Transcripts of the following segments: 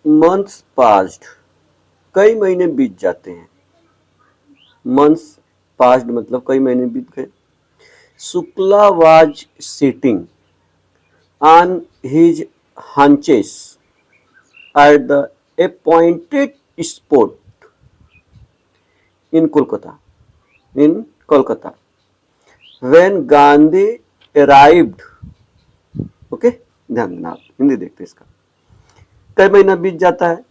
Months passed, कई महीने बीत जाते हैं। मंथ्स पास्ड मतलब कई महीने बीत गए। Shukla was sitting on his hunches at the appointed spot in Kolkata when Gandhi arrived। Okay, ध्यान देना, आप हिंदी देखते इसका। कई महीना बीत जाता है।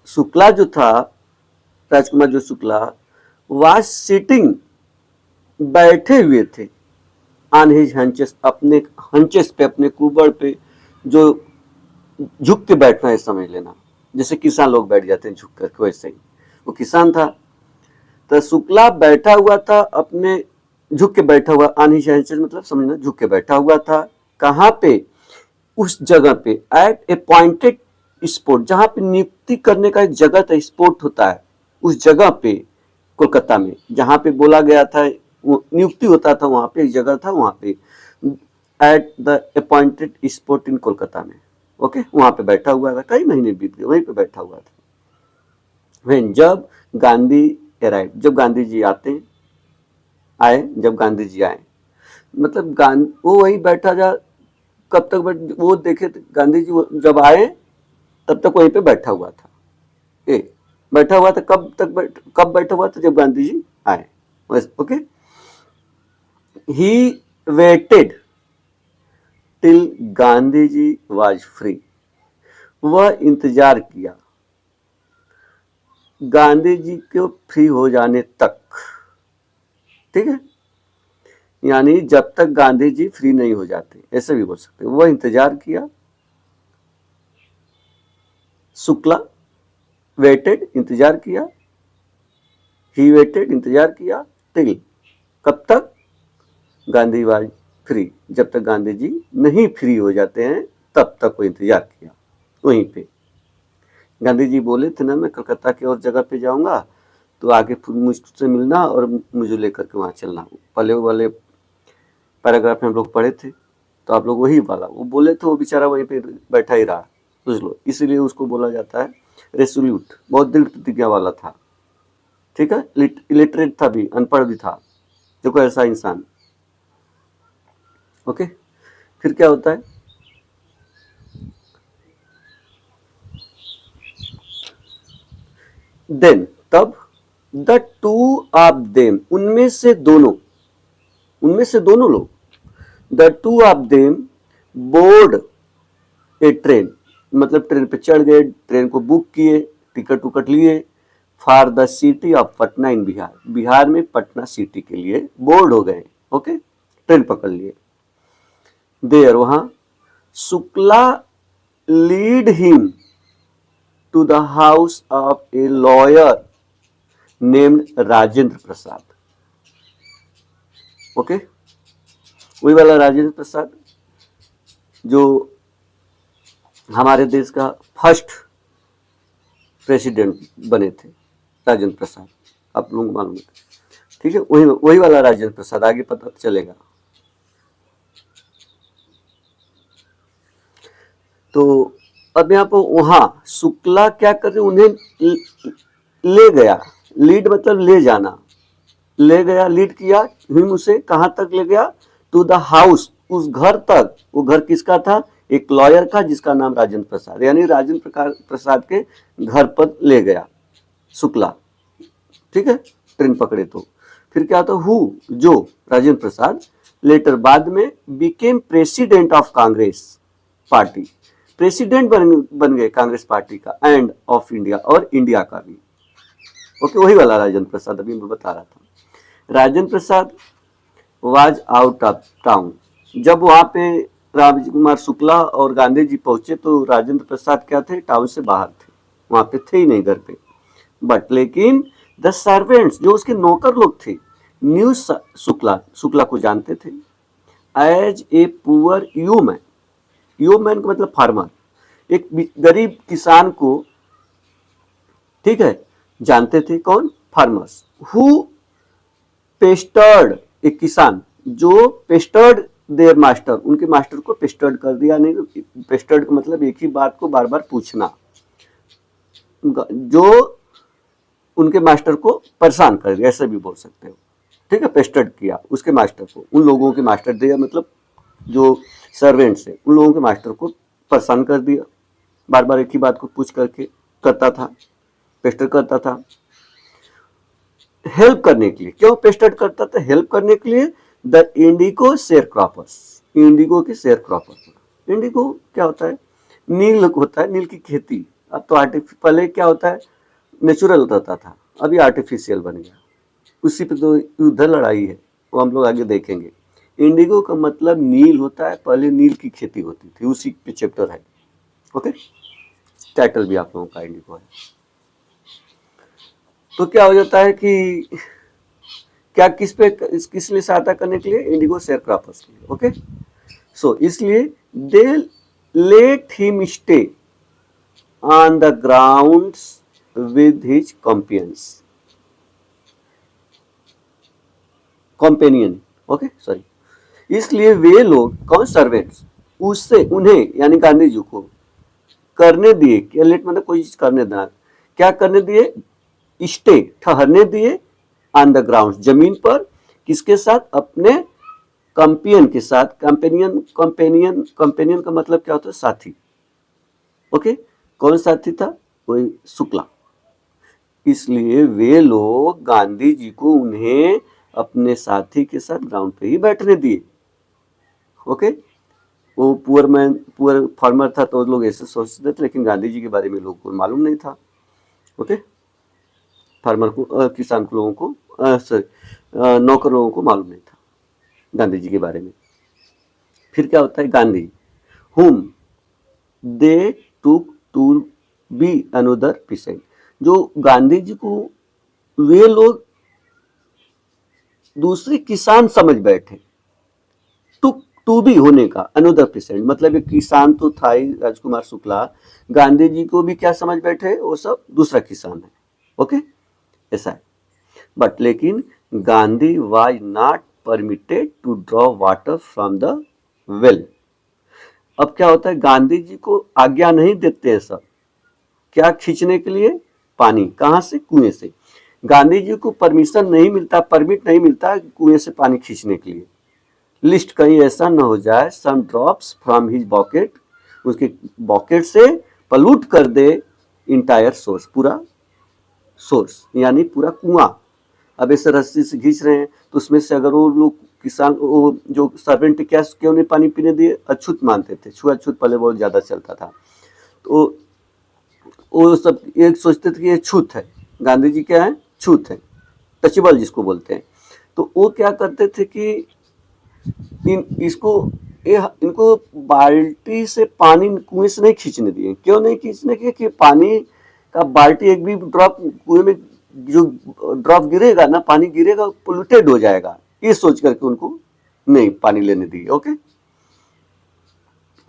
शुक्ला जो था, राजकुमार जो शुक्ला, वाज सिटिंग, बैठे हुए थे, ऑन हिज हंचेस, अपने हंचेस पे, अपने कुबड़ पे, जो झुक के बैठना है समझ लेना, जैसे किसान लोग बैठ जाते हैं झुक करके, वैसे ही वो किसान था। तो शुक्ला बैठा हुआ था, अपने झुक के बैठा हुआ, ऑन हिज हंचेस मतलब समझना झुक के बैठा हुआ था। कहाँ पे? उस जगह पे, एट ए पॉइंटेड स्पॉट, जहां पे नियुक्ति करने का एक जगह था, स्पॉट होता है, उस जगह पे कोलकाता में जहां पे बोला गया था, नियुक्ति होता था, वहां पे एक जगह था, वहां पे at the appointed spot in Kolkata में। ओके, वहां पे बैठा हुआ था, कई महीने बीत गए, वहीं पे बैठा हुआ था। When, जब गांधी अराइव, जब गांधी जी आए, जब गांधी जी आए, मतलब वो वही बैठा जा, कब तक वो देखे गांधी जी जब आए तब तक वहीं पे बैठा हुआ था। बैठा हुआ था, कब बैठा हुआ था? जब गांधी जी आए। Okay, he waited till Gandhi ji was free, वह इंतजार किया गांधी जी को फ्री हो जाने तक। ठीक है, यानी जब तक गांधी जी फ्री नहीं हो जाते, ऐसे भी बोल सकते, वह इंतजार किया। शुक्ला वेटेड, इंतजार किया, ही वेटेड, इंतजार किया, टिल, कब तक? गांधी वाज फ्री, जब तक गांधी जी नहीं फ्री हो जाते हैं तब तक वो इंतजार किया। वहीं पे गांधी जी बोले थे ना, मैं कलकत्ता की और जगह पे जाऊंगा, तो आगे मुझसे मिलना और मुझे लेकर के वहां चलना। पहले वाले पैराग्राफ में हम लोग पढ़े थे, तो आप लोग वही वाला वो बोले थे, वो बेचारा वहीं पे बैठा ही रहा, समझ लो, इसीलिए उसको बोला जाता है रेसोल्यूट, बहुत दृढ़ प्रतिज्ञा वाला था। ठीक है, इलिटरेट था भी, अनपढ़ भी था, देखो ऐसा इंसान। ओके, फिर क्या होता है? देन, तब, द टू ऑफ देम, उनमें से दोनों लोग, the two of them board A train, मतलब ट्रेन पे चढ़ गए, ट्रेन को बुक किए, टिकट उकट लिए, for the city of Patna in Bihar, Bihar में पटना सिटी के लिए बोर्ड हो गए। ओके, ट्रेन पकड़ लिए। देयर, वहां, Shukla lead him to the house of a lawyer named Rajendra Prasad. Okay, वही वाला राजेंद्र प्रसाद जो हमारे देश का फर्स्ट प्रेसिडेंट बने थे, राजेंद्र प्रसाद, आप लोग मालूम है। ठीक है, वही वाला राजेंद्र प्रसाद, आगे पता चलेगा। तो अब यहाँ पर वहां शुक्ला क्या कर रहे, उन्हें ले गया, लीड मतलब ले जाना, ले गया, लीड किया, हिम उसे कहां तक ले गया? टू द हाउस, उस घर तक। वो घर किसका था? एक लॉयर का, जिसका नाम राजेंद्र प्रसाद, यानी राजेंद्र प्रसाद के घर पर ले गया शुक्ला। ठीक है, ट्रेन पकड़े तो फिर क्या था? हु, जो राजेंद्र प्रसाद, लेटर बाद में, became president of Congress party, president बन गए कांग्रेस पार्टी का, एंड ऑफ इंडिया, और इंडिया का भी। ओके, वही वाला राजेंद्र प्रसाद अभी मैं बता रहा था। Rajendra Prasad was out of town, जब वहां पे राजकुमार शुक्ला और गांधी जी पहुंचे तो राजेंद्र प्रसाद क्या थे? टाउन से बाहर थे, वहां पे थे ही नहीं घर पे। बट लेकिन द सर्वेंट्स, जो उसके नौकर लोग थे, न्यू शुक्ला को जानते थे, as a poor human, human का मतलब फार्मर, एक गरीब किसान को, ठीक है, जानते थे। कौन? फार्मर्स। हु पेस्टर्ड, एक किसान जो पेस्टर्ड देयर मास्टर, उनके मास्टर को पेस्टर्ड कर दिया। नहीं, पेस्टर्ड का मतलब एक ही बात को बार बार पूछना, जो उनके मास्टर को परेशान कर दिया, ऐसे भी बोल सकते हो। ठीक है, पेस्टर्ड किया उसके मास्टर को, उन लोगों के मास्टर दिया मतलब जो सर्वेंट्स है उन लोगों के मास्टर को परेशान कर दिया, बार बार एक ही बात को पूछ करके करता था, पेस्टर करता था। हेल्प करने के लिए, क्यों पेस्टर्ड करता था? हेल्प करने के लिए। The Indigo share croppers, Indigo के शेयर क्रॉपर। इंडिगो क्या होता है? नील होता है, नील की खेती। अब तो पहले क्या होता है, नेचुरल रहता था, अभी आर्टिफिशियल बन गया। उसी पे तो युद्ध लड़ाई है, वो हम लोग आगे देखेंगे। इंडिगो का मतलब नील होता है, पहले नील की खेती होती थी, उसी पे चैप्टर है। ओके, टाइटल भी आप लोगों का इंडिगो है। तो क्या हो जाता है कि क्या किस लिए सहायता करने के लिए? इंडिगो शेयर क्रॉपर्स के लिए। ओके, सो इसलिए they let him stay on the grounds with his companion. Okay, sorry. इसलिए वे लोग, कौन? सर्वेंट्स, उससे उन्हें यानी गांधी जी को करने दिए। क्या लेट मतलब कोई चीज करने देना, क्या करने दिए? स्टे, ठहरने दिए ऑन द ग्राउंड, जमीन पर। किसके साथ? अपने कंपेनियन के साथ। कंपेनियन का मतलब क्या होता है? साथी। ओके, कौन साथी था? कोई शुक्ला। इसलिए वे लोग गांधी जी को उन्हें अपने साथी के साथ ग्राउंड पे ही बैठने दिए। ओके, वो पुअर फार्मर था तो लोग ऐसे सोचते थे, लेकिन गांधी जी के बारे में लोगों को मालूम नहीं था। ओके, फार्मर को, किसान को, लोगों को, नौकर लोगों को मालूम नहीं था गांधी जी के बारे में। फिर क्या होता है? Gandhi whom they took to be another peasant, जो गांधी जी को वे लोग दूसरे किसान समझ बैठे। टू बी होने का, अनदर पेशेंट मतलब एक किसान तो था ही, राजकुमार शुक्ला। गांधी जी को भी क्या समझ बैठे? वो सब दूसरा किसान है। ओके, ऐसा है। बट लेकिन Gandhi was not permitted to draw water from the well. अब क्या होता है? गांधी जी को आज्ञा नहीं देते हैं सब, क्या खींचने के लिए? पानी। कहां से? कुएं से। गांधी जी को परमिशन नहीं मिलता, परमिट नहीं मिलता कुएं से पानी खींचने के लिए। लिस्ट कहीं ऐसा न हो जाए सम ड्रॉप्स फ्रॉम हिज बॉकेट, उसके बॉकेट से पलूट कर दे इंटायर सोर्स, पूरा सोर्स यानी पूरा कुआं। अब ऐसे रस्सी से खींच रहे हैं तो उसमें से अगर वो लोग किसान, वो जो सर्वेंट, क्या क्यों नहीं पानी पीने दिए? अछूत मानते थे, छुआछूत पहले बहुत ज्यादा चलता था, तो वो सब ये सोचते थे कि ये छूत है। गांधी जी क्या है? छूत है, टचेबल जिसको बोलते हैं। तो वो क्या करते थे कि इनको बाल्टी से पानी कुएं से नहीं खींचने दिए। क्यों नहीं खींचने दिए? कि पानी का बाल्टी एक भी ड्रॉप कुएं में जो ड्रॉप गिरेगा ना, पानी गिरेगा, पोल्यूटेड हो जाएगा, ये सोच करके उनको नहीं पानी लेने दिए। ओके,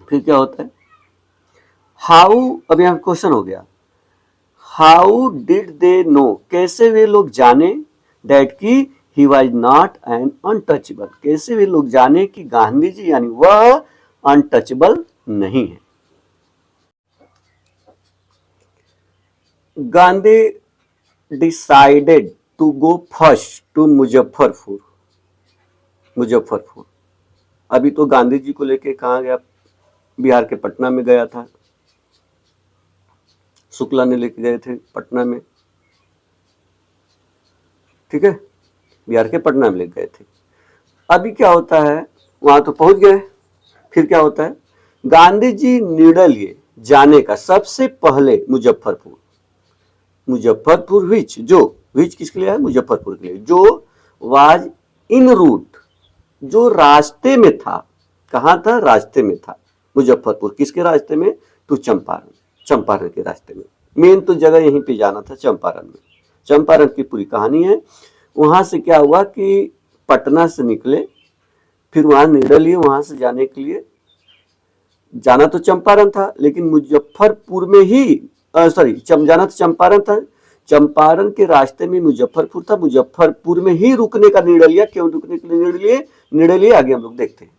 फिर क्या होता है? हाउ, अब यहाँ क्वेश्चन हो गया, हाउ डिड दे नो, कैसे वे लोग जाने दैट की he was not an untouchable, कैसे वे लोग जाने कि गांधी जी यानी वह अनटचेबल नहीं है। Gandhi decided to go first to Muzaffarpur. अभी तो गांधी जी को लेके कहाँ गया? बिहार के पटना में गया था, शुक्ला ने लेके गए थे पटना में। ठीक है, बिहार के पटना में लेके गए थे। अभी क्या होता है? वहां तो पहुंच गए, फिर क्या होता है? गांधी जी निर्णय लिए जाने का सबसे पहले मुजफ्फरपुर विच किसके लिए है? मुजफ्फरपुर के लिए, जो वाज इन रूट, जो रास्ते में था। कहां था? रास्ते में था मुजफ्फरपुर। किसके रास्ते में? टू चंपारण के रास्ते में। मेन तो जगह यहीं पे जाना था, चंपारण में। चंपारण की पूरी कहानी है। वहां से क्या हुआ कि पटना से निकले, फिर वहां निर्णय लिए वहां से जाने के लिए। जाना तो चंपारण था, लेकिन मुजफ्फरपुर में ही जाना तो चंपारण था, चंपारण के रास्ते में मुजफ्फरपुर था, मुजफ्फरपुर में ही रुकने का निर्णय लिया। क्यों रुकने के लिए निर्णय लिए? आगे हम लोग देखते हैं।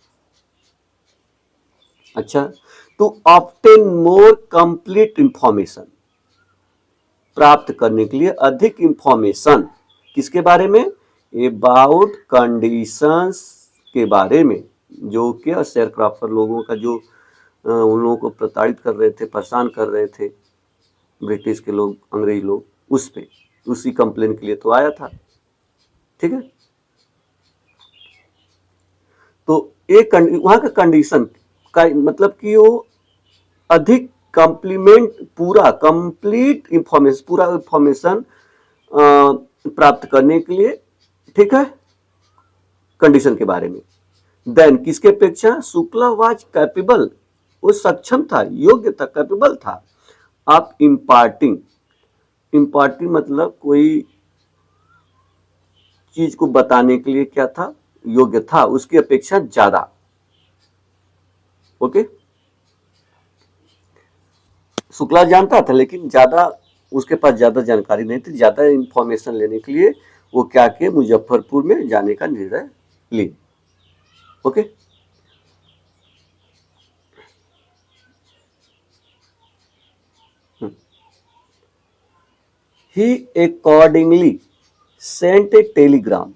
अच्छा, to obtain more complete information, प्राप्त करने के लिए अधिक इंफॉर्मेशन, किसके बारे में, अबाउट कंडीशंस के बारे में, जो कि शेयर क्रॉपर लोगों का जो उन लोगों को प्रताड़ित कर रहे थे, परेशान कर रहे थे ब्रिटिश के लोग, अंग्रेज लोग, उस पे उसी कंप्लेन के लिए तो आया था। ठीक है, तो एक वहां का कंडीशन का मतलब कि वो अधिक कम्प्लीमेंट, पूरा कंप्लीट इंफॉर्मेशन, पूरा इंफॉर्मेशन प्राप्त करने के लिए, ठीक है, कंडीशन के बारे में। देन किसके अपेक्षा, शुक्ला वाज कैपेबल, वो सक्षम था, योग्य था, कैपेबल था, ऑफ इम्पार्टिंग, इम्पार्टिंग मतलब कोई चीज को बताने के लिए क्या था, योग्य था, उसकी अपेक्षा ज्यादा। ओके, शुक्ला जानता था लेकिन ज्यादा उसके पास ज्यादा जानकारी नहीं थी, ज्यादा इंफॉर्मेशन लेने के लिए वो क्या किए, मुजफ्फरपुर में जाने का निर्णय लिए। Okay, he accordingly sent a telegram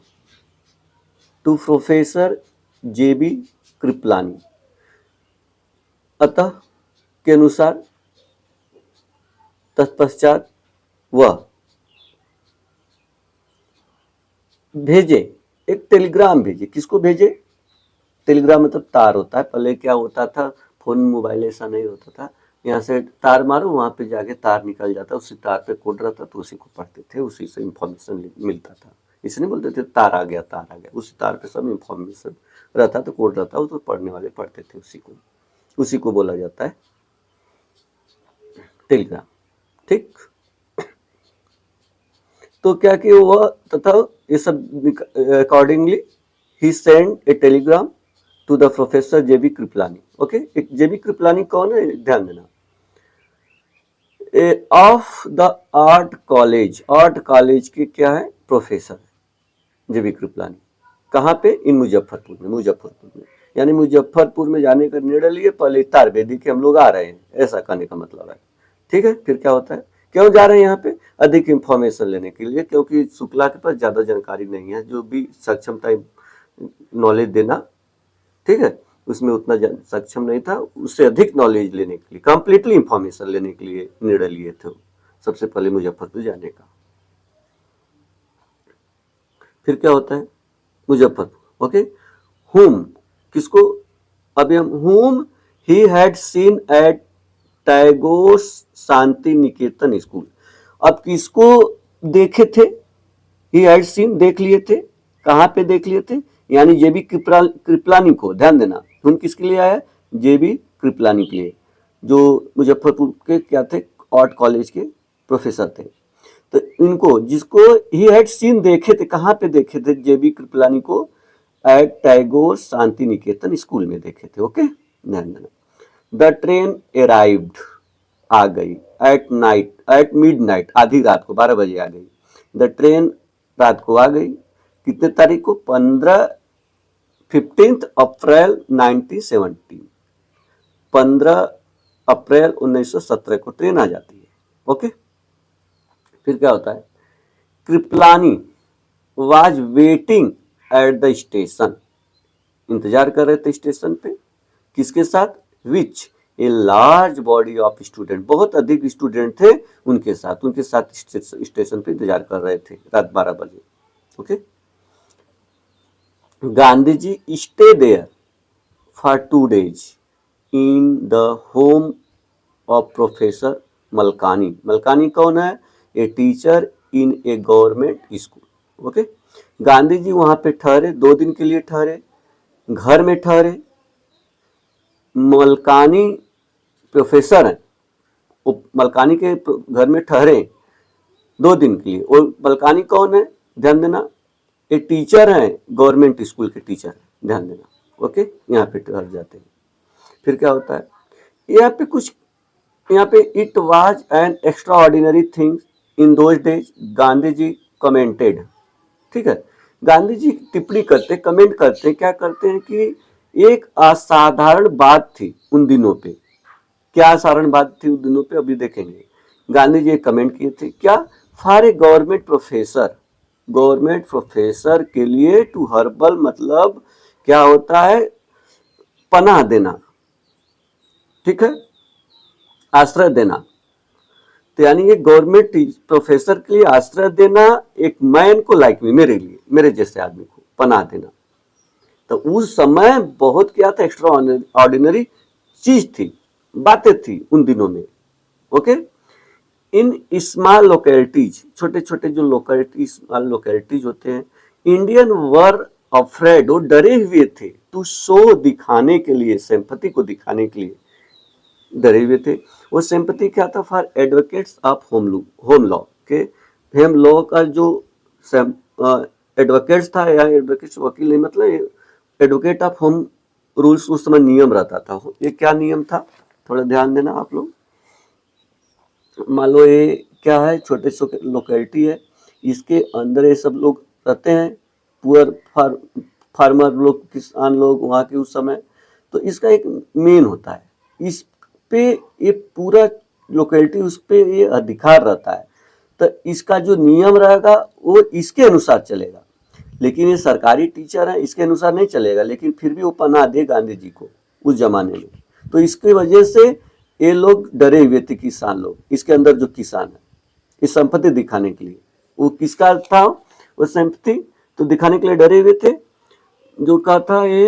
to Professor J.B. Kripalani, अतः के अनुसार तत्पश्चात वह भेजे, एक टेलीग्राम भेजे, किसको भेजे, टेलीग्राम मतलब तार होता है, पहले क्या होता था, फोन मोबाइल ऐसा नहीं होता था, यहाँ से तार मारो वहां पे जाके तार निकल जाता, उसी तार पे कोड रहता, तो उसी को पढ़ते थे, उसी से इंफॉर्मेशन मिलता था, इसलिए बोलते थे तार आ गया, तार आ गया, उसी तार पे सब इंफॉर्मेशन रहता, तो कोड रहता, वो तो पढ़ने वाले पढ़ते थे, उसी को बोला जाता है टेलीग्राम। ठीक, तो क्या कि वह तथा ये सब accordingly he send a telegram to the professor JB Kripalani. Okay, एक जेबी कृपलानी कौन है, ध्यान देना, ऑफ द आर्ट कॉलेज के क्या है, प्रोफेसर जेबी कृपलानी, कहाँ पे, इन मुजफ्फरपुर में, यानी मुजफ्फरपुर में जाने का निर्णय लिए, पहले तार बेदी के हम लोग आ रहे हैं, ऐसा कहने का मतलब है। ठीक है, फिर क्या होता है, क्यों जा रहे हैं यहाँ पे, अधिक इंफॉर्मेशन लेने के लिए, क्योंकि शुक्ला के पास ज्यादा जानकारी नहीं है, जो भी सक्षमता नॉलेज देना, ठीक है, उसमें उतना सक्षम नहीं था, उससे अधिक नॉलेज लेने के लिए, कंप्लीटली इंफॉर्मेशन लेने के लिए निर्णय लिए थे सबसे पहले मुजफ्फरपुर जाने का। फिर क्या होता है, मुजफ्फरपुर। ओके, हुम, किसको, अभी हम whom he had seen at Tagore Shantiniketan school, अब किसको देखे थे, ही हैड सीन, देख लिए थे, कहाँ पे देख लिए थे, यानी जेबी कृपलानी को, ध्यान देना, हम किसके लिए आया, जेबी कृपलानी के लिए, जो मुजफ्फरपुर के क्या थे, आर्ट कॉलेज के प्रोफेसर थे, तो इनको, जिसको ही हैड सीन, देखे थे, कहाँ पे देखे थे जेबी कृपलानी को, eight Tagore Shantiniketan school में देखे थे। ओके, ध्यान देना, द ट्रेन अराइव्ड, आ गई, एट मिडनाइट, आधी रात को 12 बजे आ गई, द ट्रेन रात को आ गई, कितने तारीख को, 15 अप्रैल 1917, 15 अप्रैल 1917 को ट्रेन आ जाती है। ओके, फिर क्या होता है, Kripalani was waiting at the station, इंतजार कर रहे थे स्टेशन पे, किसके साथ, which a large body of student, बहुत अधिक स्टूडेंट थे उनके साथ स्टेशन पे इंतजार कर रहे थे रात 12 बजे। Okay, Gandhi ji stay there for 2 days in the home of professor Malkani, Malkani कौन है, a teacher in a government school. Okay, Gandhi ji वहां पे ठहरे, 2 दिन के लिए ठहरे, घर में ठहरे, मलकानी प्रोफेसर हैं, वो मलकानी के घर में ठहरे 2 दिन के लिए, और मलकानी कौन है, ध्यान देना, एक टीचर हैं, गवर्नमेंट स्कूल के टीचर, ध्यान देना। ओके, यहाँ पे ठहर जाते हैं। फिर क्या होता है, यहाँ पे it was an extraordinary thing in those days, Gandhi ji commented, ठीक है, गांधी जी टिप्पणी करते, कमेंट करते, क्या करते हैं कि एक असाधारण बात थी उन दिनों पे। क्या असाधारण बात थी उन दिनों पे, अभी देखेंगे। गांधी जी कमेंट किए थे क्या, फॉर ए गवर्नमेंट प्रोफेसर के लिए टू हर्बल मतलब क्या होता है, पनाह देना, ठीक है, आश्रय देना। तो यानी ये गवर्नमेंट प्रोफेसर के लिए आश्रय देना, एक मैन को लाइक मी, मेरे लिए, मेरे जैसे आदमी को पनाह देना। तो उस समय बहुत क्या था, एक्स्ट्रा ऑर्डिनरी चीज थी, बातें थी उन दिनों में। ओके, इन स्मॉल लोकेलिटीज, छोटे छोटे जो लोकेलिटी, स्मॉल लोकेलिटीज होते हैं, इंडियन वर अफ्रेड, वो डरे हुए थे, टू शो, दिखाने के लिए, सिंपैथी को दिखाने के लिए डरे हुए थे। वो सिंपैथी क्या था, for advocates of home law के, होम लॉ का जो एडवोकेट्स था, या एडवोकेट्स वकील नहीं, मतलब एडवोकेट ऑफ होम रूल्स उस समय नियम रहता था। ये क्या नियम था, थोड़ा ध्यान देना आप लोग। मान लो ये क्या है, छोटे छोटे लोकेलिटी है, इसके अंदर ये सब लोग रहते हैं, पुअर फार्मर लोग, किसान लोग वहाँ के उस समय। तो इसका एक मेन होता है, इस पे ये पूरा लोकेलिटी, उस पे ये अधिकार रहता है। तो इसका जो नियम रहेगा वो इसके अनुसार चलेगा। लेकिन ये सरकारी टीचर है, इसके अनुसार नहीं चलेगा, लेकिन फिर भी वो पनाह दे गांधी जी को उस जमाने में। तो इसकी वजह से ये लोग डरे हुए थे, किसान लोग, इसके अंदर जो किसान है, इस संपत्ति दिखाने के लिए। वो किसका था, वो संपत्ति तो दिखाने के लिए डरे हुए थे। जो कहा था ये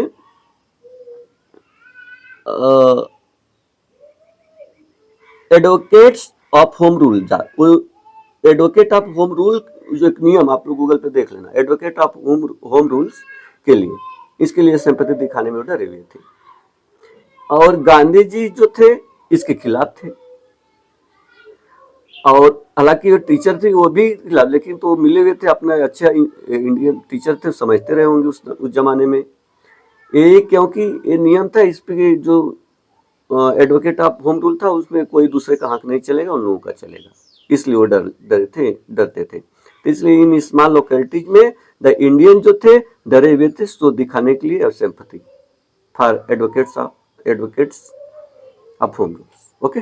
advocates of home rule, advocate of home rule जो एक नियम आप लोग गूगल पे देख लेना, एडवोकेट ऑफ होम रूल्स के लिए, इसके लिए सिंपैथी दिखाने में डरे हुए थे। और गांधी जी जो थे इसके खिलाफ थे, और हालांकि जो टीचर थे वो भी खिलाफ, लेकिन तो मिले हुए थे, अपना अच्छा इंडियन टीचर थे, समझते रहे होंगे उस जमाने में। ये क्योंकि ये नियम था, इस पे जो एडवोकेट ऑफ होम रूल था, उसमें कोई दूसरे का हक नहीं चलेगा, उन लोगों का चलेगा, इसलिए वो डरते थे। तो इसलिए इन स्मॉल लोकेलिटीज में द इंडियन जो थे डरे हुए थे, तो दिखाने के लिए sympathy for advocates of home rules. Okay.